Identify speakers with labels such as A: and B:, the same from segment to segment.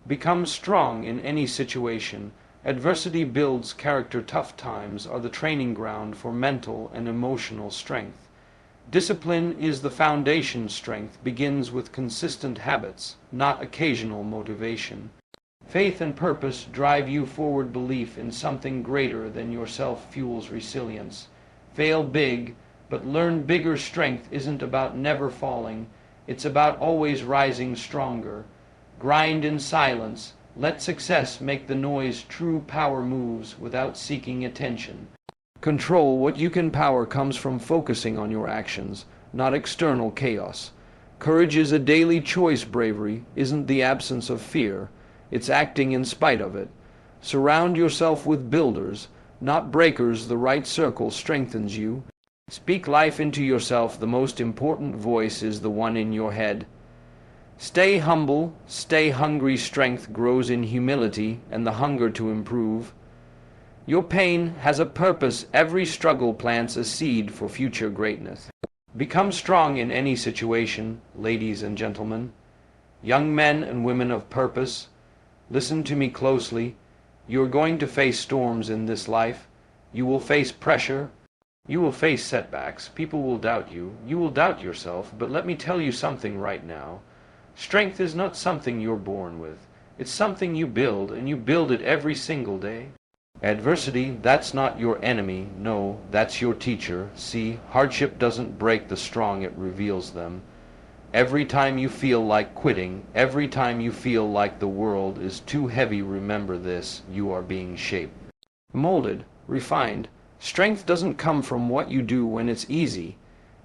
A: Become strong in any situation. Adversity builds character. Tough times are the training ground for mental and emotional strength. Discipline is the foundation. Strength begins with consistent habits, not occasional motivation. Faith and purpose drive you forward. Belief in something greater than yourself fuels resilience. Fail big, but learn bigger. Strength isn't about never falling. It's about always rising stronger. Grind in silence. Let success make the noise. True power moves without seeking attention. Control what you can. Power comes from focusing on your actions, not external chaos. Courage is a daily choice. Bravery isn't the absence of fear. It's acting in spite of it. Surround yourself with builders, not breakers. The right circle strengthens you. Speak life into yourself. The most important voice is the one in your head. Stay humble, stay hungry. Strength grows in humility and the hunger to improve. Your pain has a purpose. Every struggle plants a seed for future greatness. Become strong in any situation, ladies and gentlemen. Young men and women of purpose, listen to me closely. You are going to face storms in this life. You will face pressure. You will face setbacks. People will doubt you. You will doubt yourself. But let me tell you something right now. Strength is not something you're born with. It's something you build, and you build it every single day. Adversity, that's not your enemy. No, that's your teacher. See, hardship doesn't break the strong, it reveals them. Every time you feel like quitting, every time you feel like the world is too heavy, remember this: you are being shaped, molded, refined. Strength doesn't come from what you do when it's easy.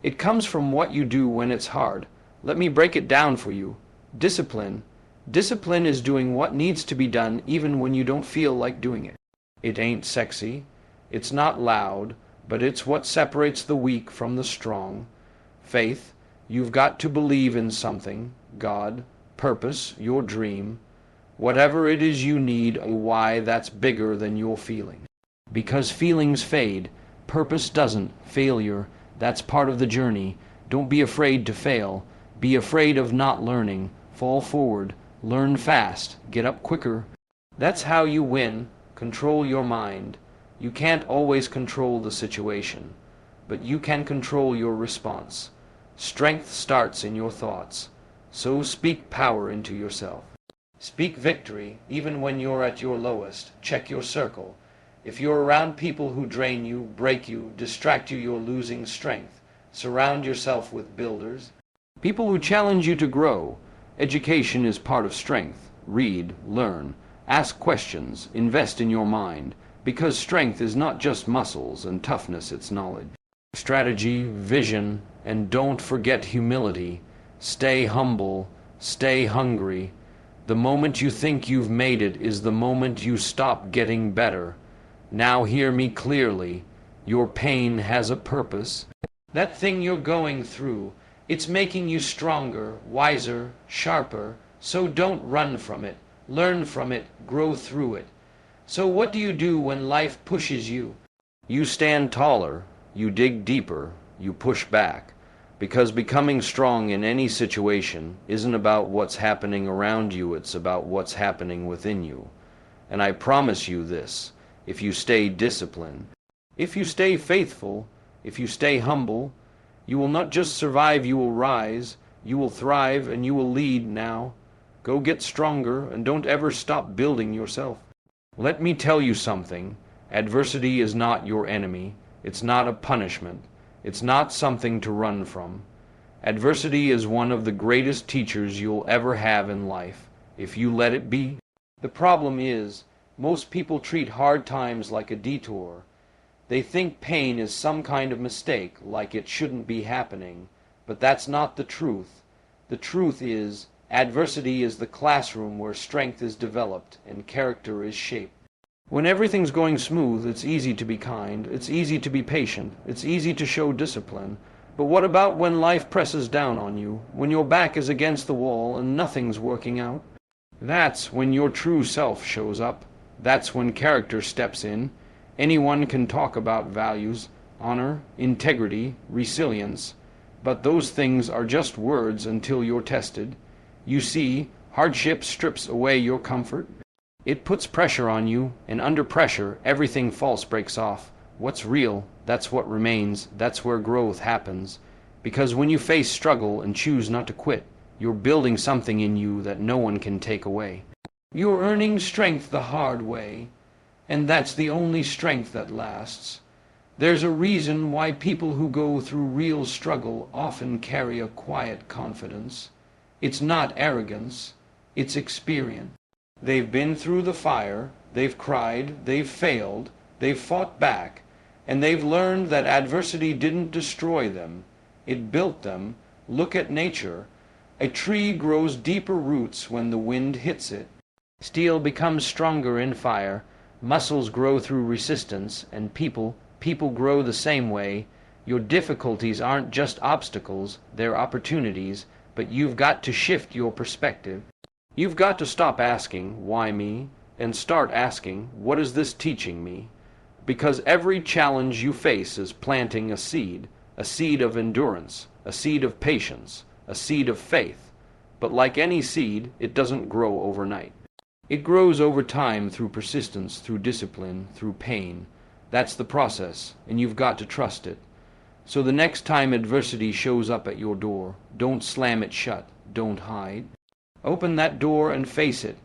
A: It comes from what you do when it's hard. Let me break it down for you. Discipline. Discipline is doing what needs to be done even when you don't feel like doing it. It ain't sexy. It's not loud, but it's what separates the weak from the strong. Faith. You've got to believe in something. God. Purpose. Your dream. Whatever it is you need, a why that's bigger than your feeling. Because feelings fade. Purpose doesn't. Failure, that's part of the journey. Don't be afraid to fail. Be afraid of not learning. Fall forward. Learn fast. Get up quicker. That's how you win. Control your mind. You can't always control the situation, but you can control your response. Strength starts in your thoughts. So speak power into yourself. Speak victory even when you're at your lowest. Check your circle. If you're around people who drain you, break you, distract you, you're losing strength. Surround yourself with builders. People who challenge you to grow. Education is part of strength. Read, learn, ask questions, invest in your mind. Because strength is not just muscles and toughness, it's knowledge. Strategy, vision, and don't forget humility. Stay humble, stay hungry. The moment you think you've made it is the moment you stop getting better. Now hear me clearly. Your pain has a purpose. That thing you're going through, it's making you stronger, wiser, sharper. So don't run from it. Learn from it, grow through it. So what do you do when life pushes you? You stand taller, you dig deeper, you push back. Because becoming strong in any situation isn't about what's happening around you, it's about what's happening within you. And I promise you this: if you stay disciplined, if you stay faithful, if you stay humble, you will not just survive, you will rise, you will thrive, and you will lead. Now, go get stronger and don't ever stop building yourself. Let me tell you something. Adversity is not your enemy. It's not a punishment. It's not something to run from. Adversity is one of the greatest teachers you'll ever have in life, if you let it be. The problem is, most people treat hard times like a detour. They think pain is some kind of mistake, like it shouldn't be happening. But that's not the truth. The truth is, adversity is the classroom where strength is developed and character is shaped. When everything's going smooth, it's easy to be kind, it's easy to be patient, it's easy to show discipline. But what about when life presses down on you, when your back is against the wall and nothing's working out? That's when your true self shows up. That's when character steps in. Anyone can talk about values, honor, integrity, resilience. But those things are just words until you're tested. You see, Hardship strips away your comfort. It puts pressure on you, and under pressure, everything false breaks off. What's real, that's what remains, that's where growth happens. Because when you face struggle and choose not to quit, you're building something in you that no one can take away. You're earning strength the hard way, and that's the only strength that lasts. There's a reason why people who go through real struggle often carry a quiet confidence. It's not arrogance, it's experience. They've been through the fire, they've cried, they've failed, they've fought back, and they've learned that adversity didn't destroy them. It built them. Look at nature. A tree grows deeper roots when the wind hits it. Steel becomes stronger in fire. Muscles grow through resistance, and people grow the same way. Your difficulties aren't just obstacles, they're opportunities, but you've got to shift your perspective. You've got to stop asking, why me, and start asking, what is this teaching me? Because every challenge you face is planting a seed of endurance, a seed of patience, a seed of faith. But like any seed, it doesn't grow overnight. It grows over time through persistence, through discipline, through pain. That's the process, and you've got to trust it. So the next time adversity shows up at your door, don't slam it shut, don't hide. Open that door and face it.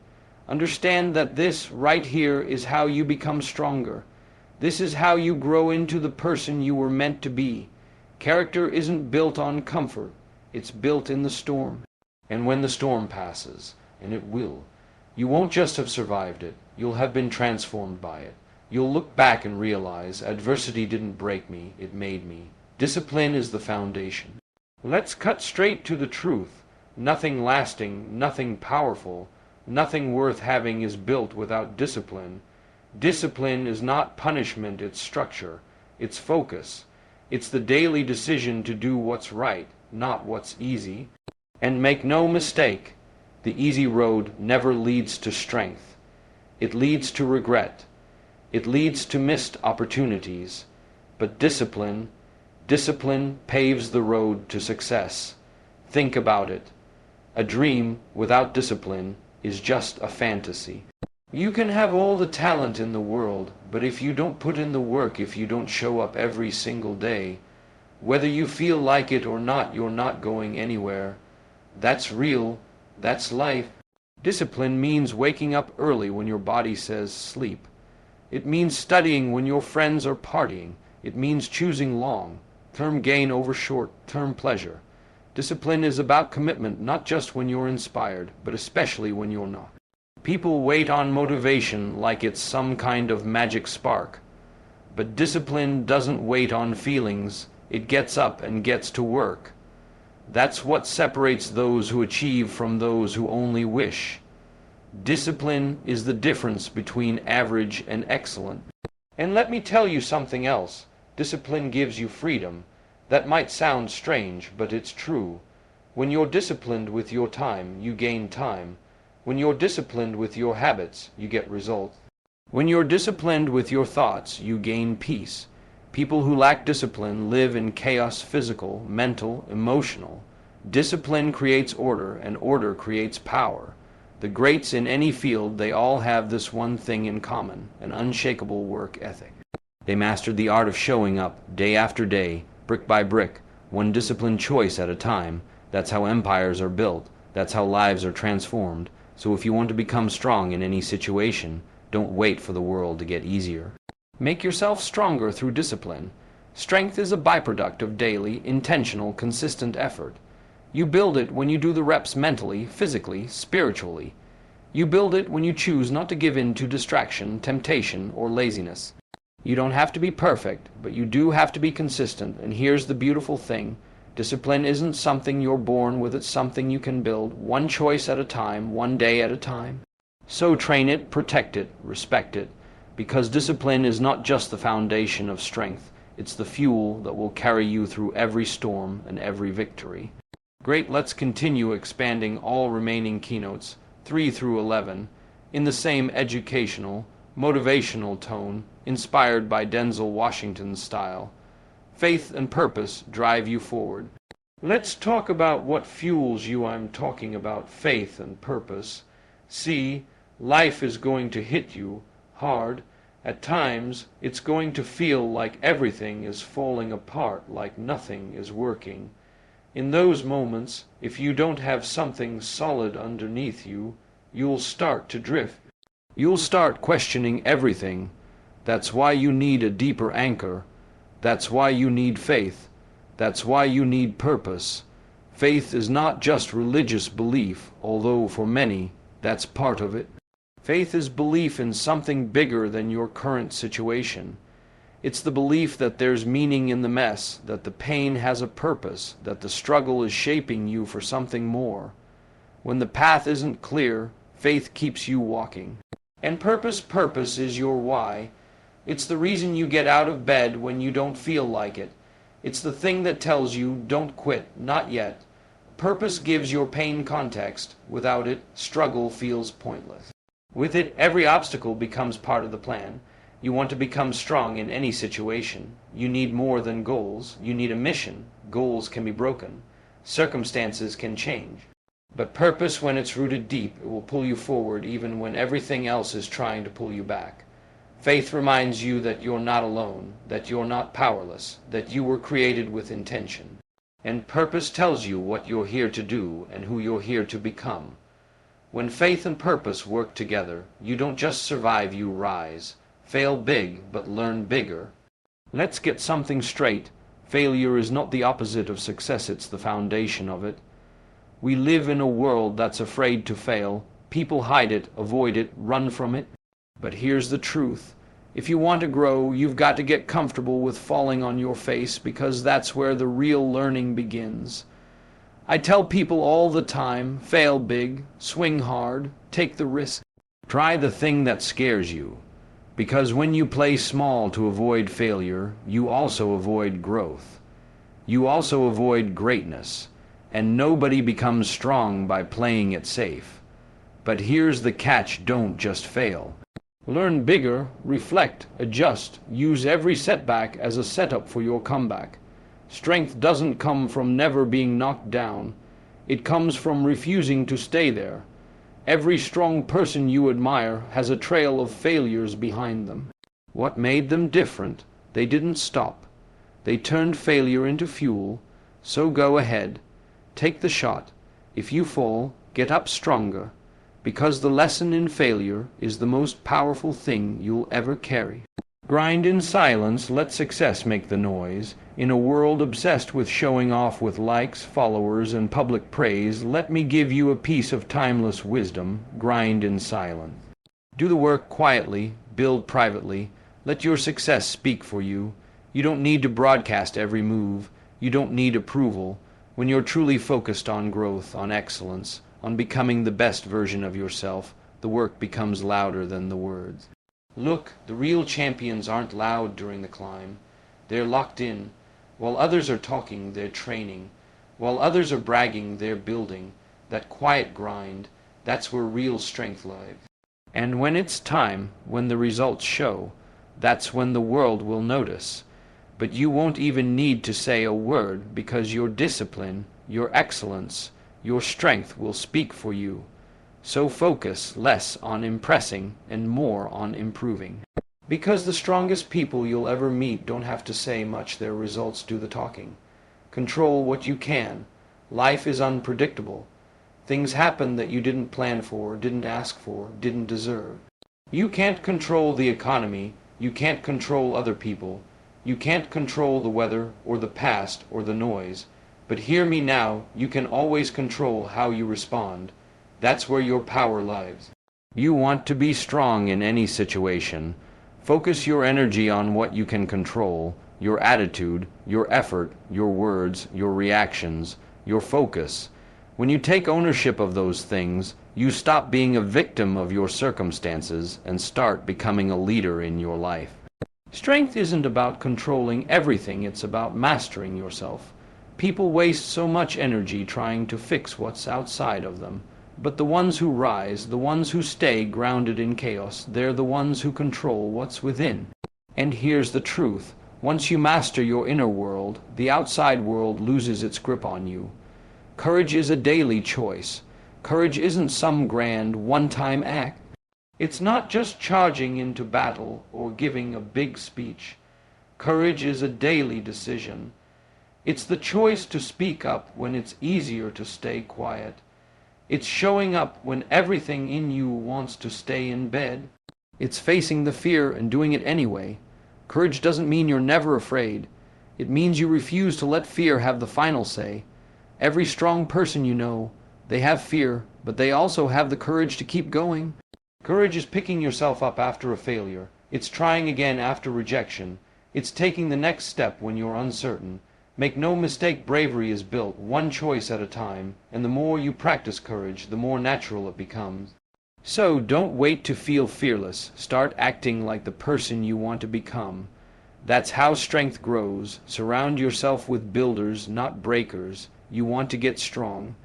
A: Understand that this right here is how you become stronger. This is how you grow into the person you were meant to be. Character isn't built on comfort, it's built in the storm. And when the storm passes, and it will, you won't just have survived it, you'll have been transformed by it. You'll look back and realize adversity didn't break me, it made me. Discipline is the foundation. Let's cut straight to the truth. Nothing lasting, nothing powerful, nothing worth having is built without discipline. Discipline is not punishment, it's structure, it's focus. It's the daily decision to do what's right, not what's easy. And make no mistake, the easy road never leads to strength. It leads to regret. It leads to missed opportunities. But discipline paves the road to success. Think about it. A dream without discipline is just a fantasy. You can have all the talent in the world, but if you don't put in the work, if you don't show up every single day, whether you feel like it or not, you're not going anywhere. That's real. That's life. Discipline means waking up early when your body says sleep. It means studying when your friends are partying. It means choosing long-term gain over short-term pleasure. Discipline is about commitment, not just when you're inspired, but especially when you're not. People wait on motivation like it's some kind of magic spark. But discipline doesn't wait on feelings. It gets up and gets to work. That's what separates those who achieve from those who only wish. Discipline is the difference between average and excellent. And let me tell you something else. Discipline gives you freedom. That might sound strange, but it's true. When you're disciplined with your time, you gain time. When you're disciplined with your habits, you get results. When you're disciplined with your thoughts, you gain peace. People who lack discipline live in chaos, physical, mental, emotional. Discipline creates order, and order creates power. The greats in any field, they all have this one thing in common, an unshakable work ethic. They mastered the art of showing up day after day, brick by brick, one disciplined choice at a time. That's how empires are built. That's how lives are transformed. So if you want to become strong in any situation, don't wait for the world to get easier. Make yourself stronger through discipline. Strength is a byproduct of daily, intentional, consistent effort. You build it when you do the reps mentally, physically, spiritually. You build it when you choose not to give in to distraction, temptation, or laziness. You don't have to be perfect, but you do have to be consistent, and here's the beautiful thing. Discipline isn't something you're born with, it's something you can build, one choice at a time, one day at a time. So train it, protect it, respect it, because discipline is not just the foundation of strength, it's the fuel that will carry you through every storm and every victory. Great, let's continue expanding all remaining keynotes, 3 through 11, in the same educational, motivational tone, inspired by Denzel Washington's style. Faith and purpose drive you forward. Let's talk about what fuels you. I'm talking about faith and purpose. See, life is going to hit you hard. At times, it's going to feel like everything is falling apart, like nothing is working. In those moments, if you don't have something solid underneath you, you'll start to drift. You'll start questioning everything. That's why you need a deeper anchor. That's why you need faith. That's why you need purpose. Faith is not just religious belief, although for many, that's part of it. Faith is belief in something bigger than your current situation. It's the belief that there's meaning in the mess, that the pain has a purpose, that the struggle is shaping you for something more. When the path isn't clear, faith keeps you walking. And purpose is your why. It's the reason you get out of bed when you don't feel like it. It's the thing that tells you, don't quit, not yet. Purpose gives your pain context. Without it, struggle feels pointless. With it, every obstacle becomes part of the plan. You want to become strong in any situation. You need more than goals. You need a mission. Goals can be broken. Circumstances can change. But purpose, when it's rooted deep, it will pull you forward even when everything else is trying to pull you back. Faith reminds you that you're not alone, that you're not powerless, that you were created with intention. And purpose tells you what you're here to do and who you're here to become. When faith and purpose work together, you don't just survive, you rise. Fail big, but learn bigger. Let's get something straight. Failure is not the opposite of success, it's the foundation of it. We live in a world that's afraid to fail. People hide it, avoid it, run from it. But here's the truth. If you want to grow, you've got to get comfortable with falling on your face, because that's where the real learning begins. I tell people all the time, fail big, swing hard, take the risk. Try the thing that scares you. Because when you play small to avoid failure, you also avoid growth. You also avoid greatness. And nobody becomes strong by playing it safe. But here's the catch, don't just fail. Learn bigger, reflect, adjust, use every setback as a setup for your comeback. Strength doesn't come from never being knocked down. It comes from refusing to stay there. Every strong person you admire has a trail of failures behind them. What made them different? They didn't stop. They turned failure into fuel. So go ahead. Take the shot. If you fall, get up stronger. Because the lesson in failure is the most powerful thing you'll ever carry. Grind in silence, let success make the noise. In a world obsessed with showing off with likes, followers, and public praise, let me give you a piece of timeless wisdom. Grind in silence. Do the work quietly, build privately. Let your success speak for you. You don't need to broadcast every move. You don't need approval. When you're truly focused on growth, on excellence, on becoming the best version of yourself, the work becomes louder than the words. Look, the real champions aren't loud during the climb. They're locked in. While others are talking, they're training. While others are bragging, they're building. That quiet grind, that's where real strength lies. And when it's time, when the results show, that's when the world will notice. But you won't even need to say a word, because your discipline, your excellence, your strength will speak for you. So focus less on impressing and more on improving. Because the strongest people you'll ever meet don't have to say much, their results do the talking. Control what you can. Life is unpredictable. Things happen that you didn't plan for, didn't ask for, didn't deserve. You can't control the economy. You can't control other people. You can't control the weather or the past or the noise. But hear me now, you can always control how you respond. That's where your power lies. You want to be strong in any situation. Focus your energy on what you can control, your attitude, your effort, your words, your reactions, your focus. When you take ownership of those things, you stop being a victim of your circumstances and start becoming a leader in your life. Strength isn't about controlling everything, it's about mastering yourself. People waste so much energy trying to fix what's outside of them. But the ones who rise, the ones who stay grounded in chaos, they're the ones who control what's within. And here's the truth. Once you master your inner world, the outside world loses its grip on you. Courage is a daily choice. Courage isn't some grand, one-time act. It's not just charging into battle or giving a big speech. Courage is a daily decision. It's the choice to speak up when it's easier to stay quiet. It's showing up when everything in you wants to stay in bed. It's facing the fear and doing it anyway. Courage doesn't mean you're never afraid. It means you refuse to let fear have the final say. Every strong person you know, they have fear, but they also have the courage to keep going. Courage is picking yourself up after a failure. It's trying again after rejection. It's taking the next step when you're uncertain. Make no mistake, bravery is built one choice at a time, and the more you practice courage, the more natural it becomes. So don't wait to feel fearless. Start acting like the person you want to become. That's how strength grows. Surround yourself with builders, not breakers. You want to get strong.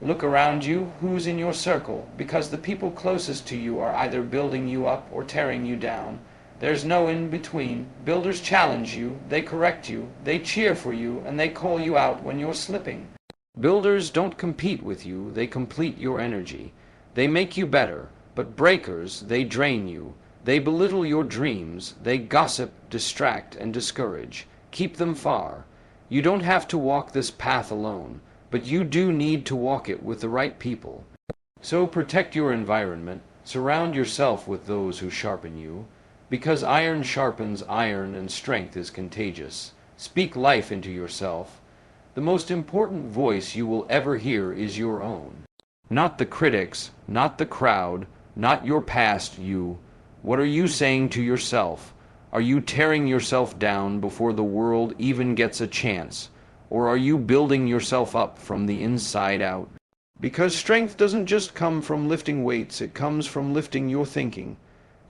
A: Look around you. Who's in your circle? Because the people closest to you are either building you up or tearing you down. There's no in between. Builders challenge you, they correct you, they cheer for you, and they call you out when you're slipping. Builders don't compete with you, they complete your energy. They make you better, but breakers, they drain you. They belittle your dreams, they gossip, distract, and discourage. Keep them far. You don't have to walk this path alone, but you do need to walk it with the right people. So protect your environment, surround yourself with those who sharpen you. Because iron sharpens iron and strength is contagious. Speak life into yourself. The most important voice you will ever hear is your own. Not the critics, not the crowd, not your past you. What are you saying to yourself? Are you tearing yourself down before the world even gets a chance? Or are you building yourself up from the inside out? Because strength doesn't just come from lifting weights, it comes from lifting your thinking.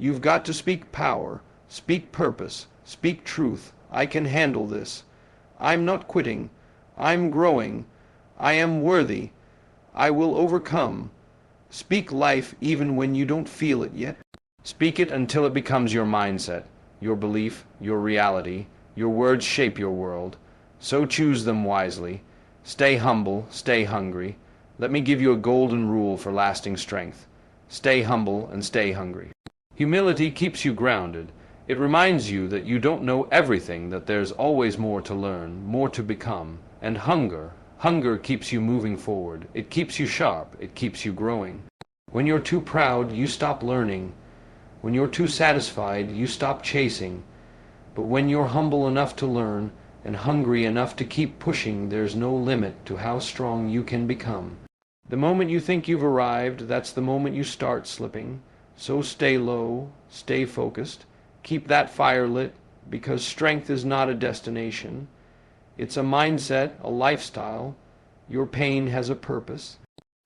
A: You've got to speak power, speak purpose, speak truth. I can handle this. I'm not quitting. I'm growing. I am worthy. I will overcome. Speak life even when you don't feel it yet. Speak it until it becomes your mindset, your belief, your reality. Your words shape your world. So choose them wisely. Stay humble, stay hungry. Let me give you a golden rule for lasting strength. Stay humble and stay hungry. Humility keeps you grounded. It reminds you that you don't know everything, that there's always more to learn, more to become. And hunger keeps you moving forward. It keeps you sharp. It keeps you growing. When you're too proud, you stop learning. When you're too satisfied, you stop chasing. But when you're humble enough to learn and hungry enough to keep pushing, there's no limit to how strong you can become. The moment you think you've arrived, that's the moment you start slipping. So stay low, stay focused, keep that fire lit, because strength is not a destination. It's a mindset, a lifestyle. Your pain has a purpose.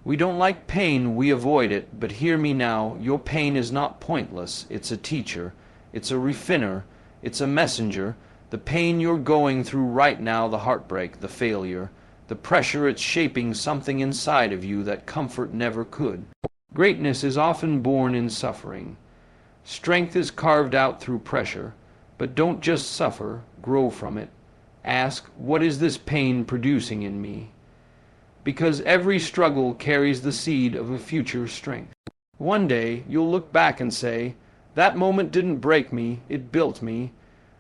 A: We don't like pain, we avoid it, but hear me now, your pain is not pointless. It's a teacher, it's a refiner, it's a messenger. The pain you're going through right now, the heartbreak, the failure, the pressure, it's shaping something inside of you that comfort never could. Greatness is often born in suffering. Strength is carved out through pressure, but don't just suffer, grow from it. Ask, what is this pain producing in me? Because every struggle carries the seed of a future strength. One day you'll look back and say, that moment didn't break me, it built me.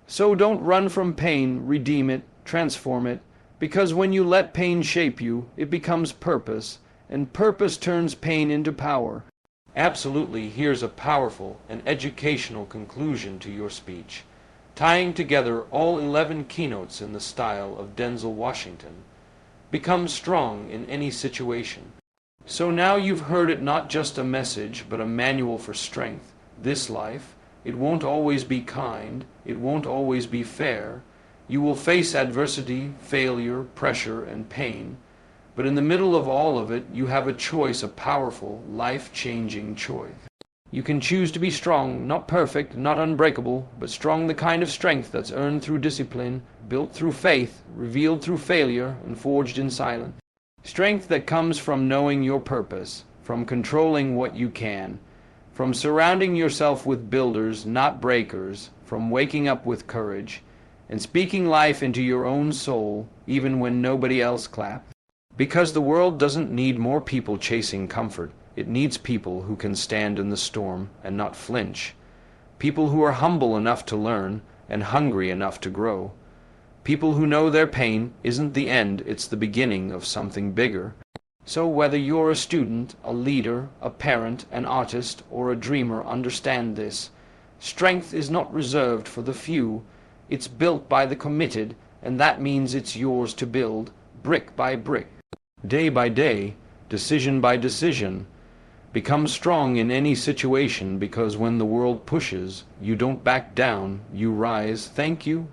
A: So don't run from pain, redeem it, transform it, because when you let pain shape you, it becomes purpose. And purpose turns pain into power. Absolutely, here's a powerful and educational conclusion to your speech, tying together all 11 keynotes in the style of Denzel Washington. Become strong in any situation. So now you've heard it, not just a message, but a manual for strength. This life, it won't always be kind, it won't always be fair. You will face adversity, failure, pressure, and pain. But in the middle of all of it, you have a choice, a powerful, life-changing choice. You can choose to be strong, not perfect, not unbreakable, but strong, the kind of strength that's earned through discipline, built through faith, revealed through failure, and forged in silence. Strength that comes from knowing your purpose, from controlling what you can, from surrounding yourself with builders, not breakers, from waking up with courage, and speaking life into your own soul, even when nobody else claps. Because the world doesn't need more people chasing comfort. It needs people who can stand in the storm and not flinch. People who are humble enough to learn and hungry enough to grow. People who know their pain isn't the end, it's the beginning of something bigger. So whether you're a student, a leader, a parent, an artist, or a dreamer, understand this. Strength is not reserved for the few. It's built by the committed, and that means it's yours to build, brick by brick, day by day, decision by decision. Become strong in any situation, because when the world pushes, you don't back down, you rise. Thank you.